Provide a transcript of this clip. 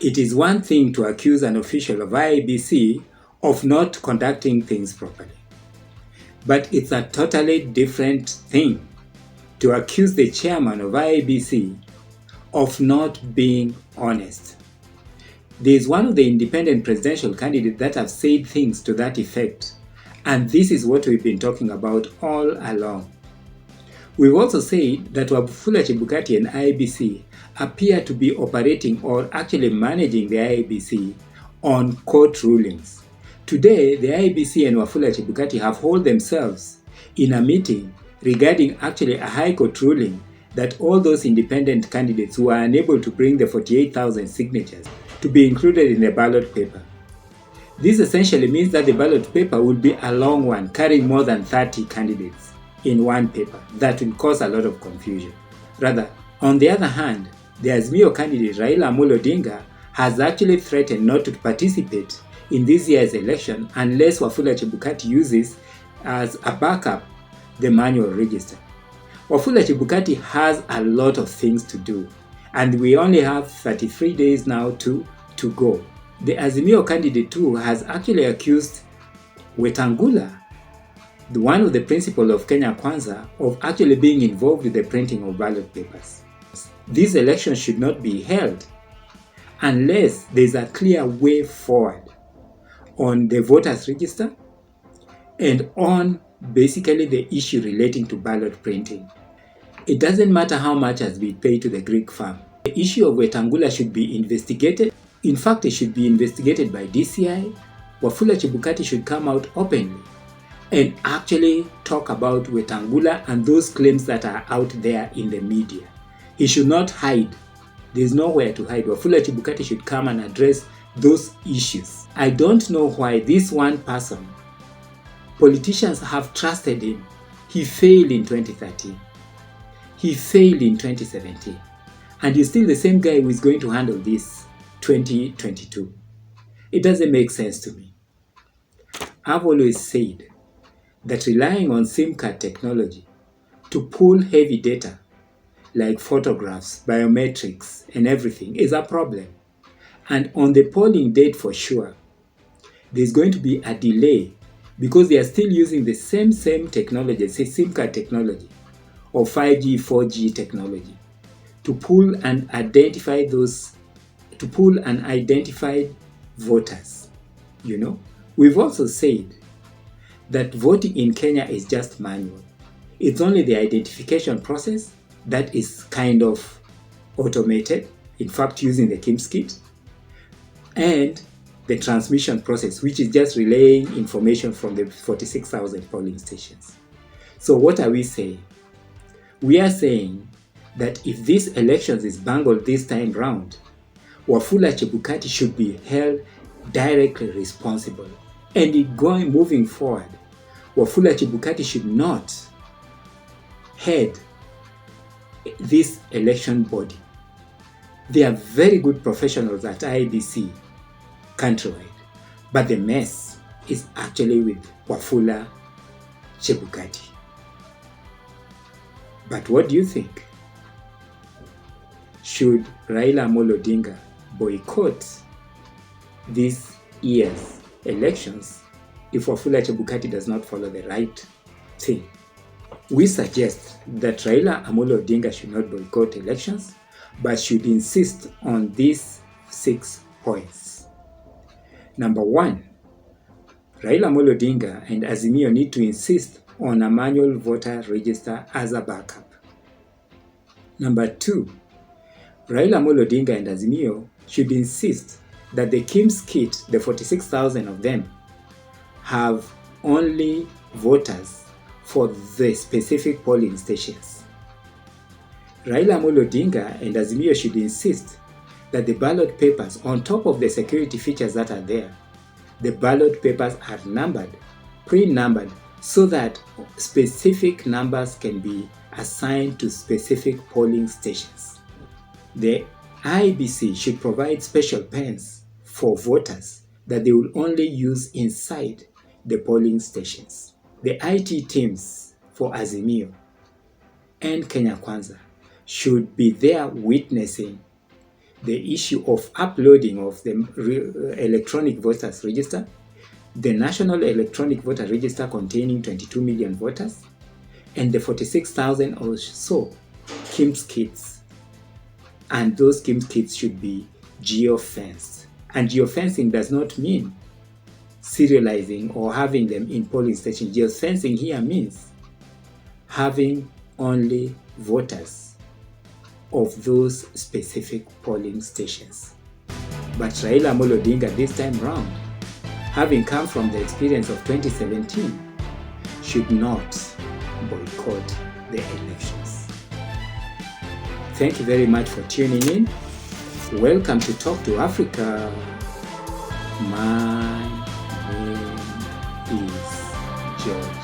It is one thing to accuse an official of IEBC of not conducting things properly. But it's a totally different thing to accuse the chairman of IEBC of not being honest. There is one of the independent presidential candidates that have said things to that effect, and this is what we've been talking about all along. We've also said that Wafula Chebukati and IEBC appear to be operating or actually managing the IEBC on court rulings. Today, the IEBC and Wafula Chebukati have held themselves in a meeting regarding actually a High Court ruling that all those independent candidates who are unable to bring the 48,000 signatures to be included in the ballot paper. This essentially means that the ballot paper will be a long one, carrying more than 30 candidates in one paper. That will cause a lot of confusion. Rather, on the other hand, the Azimio candidate Raila Odinga has actually threatened not to participate in this year's election unless Wafula Chebukati uses as a backup the manual register. Wafula Chebukati has a lot of things to do, and we only have 33 days now to go. The Azimio candidate too has actually accused Wetangula, one of the principals of Kenya Kwanza, of actually being involved with the printing of ballot papers. These elections should not be held unless there is a clear way forward on the voters register and on basically the issue relating to ballot printing. It doesn't matter how much has been paid to the Greek firm. The issue of Wetangula should be investigated. In fact, it should be investigated by DCI. Wafula Chebukati should come out openly and actually talk about Wetangula and those claims that are out there in the media. He should not hide. There's nowhere to hide. Wafula Chebukati should come and address those issues. I don't know why this one person, politicians have trusted him. He failed in 2013. He failed in 2017. And he's still the same guy who is going to handle this 2022. It doesn't make sense to me. I've always said that relying on SIM card technology to pull heavy data like photographs, biometrics, and everything is a problem. And on the polling date for sure, there's going to be a delay because they are still using the same technology, say SIM card technology or 5G, 4G technology to pull and identify voters. You know, we've also said that voting in Kenya is just manual. It's only the identification process that is kind of automated, in fact using the KIMS kit, and the transmission process, which is just relaying information from the 46,000 polling stations. So what are we saying? We are saying that if this elections is bungled this time round, Wafula Chebukati should be held directly responsible. And moving forward, Wafula Chebukati should not head this election body. They are very good professionals at IEBC countrywide, but the mess is actually with Wafula Chebukati. But what do you think? Should Raila Odinga boycott this year's elections if Wafula Chebukati does not follow the right thing? We suggest that Raila Odinga should not boycott elections, but should insist on these 6 points. Number 1, Raila Odinga and Azimio need to insist on a manual voter register as a backup. Number 2, Raila Odinga and Azimio should insist that the KIMS kit, the 46,000 of them, have only voters for the specific polling stations. Raila Odinga and Azimio should insist that the ballot papers, on top of the security features that are there, the ballot papers are numbered, pre-numbered, so that specific numbers can be assigned to specific polling stations. The IEBC should provide special pens for voters that they will only use inside the polling stations. The IT teams for Azimio and Kenya Kwanza should be there witnessing the issue of uploading of the electronic voters register, the National Electronic Voter Register containing 22 million voters, and the 46,000 or so KIMS kits. And those KIMS kits should be geofenced. And geofencing does not mean serializing or having them in polling stations. Geofencing here means having only voters of those specific polling stations. But Raila Odinga this time round, having come from the experience of 2017, should not boycott the elections. Thank you very much for tuning in. Welcome to Talk to Africa. My name is John.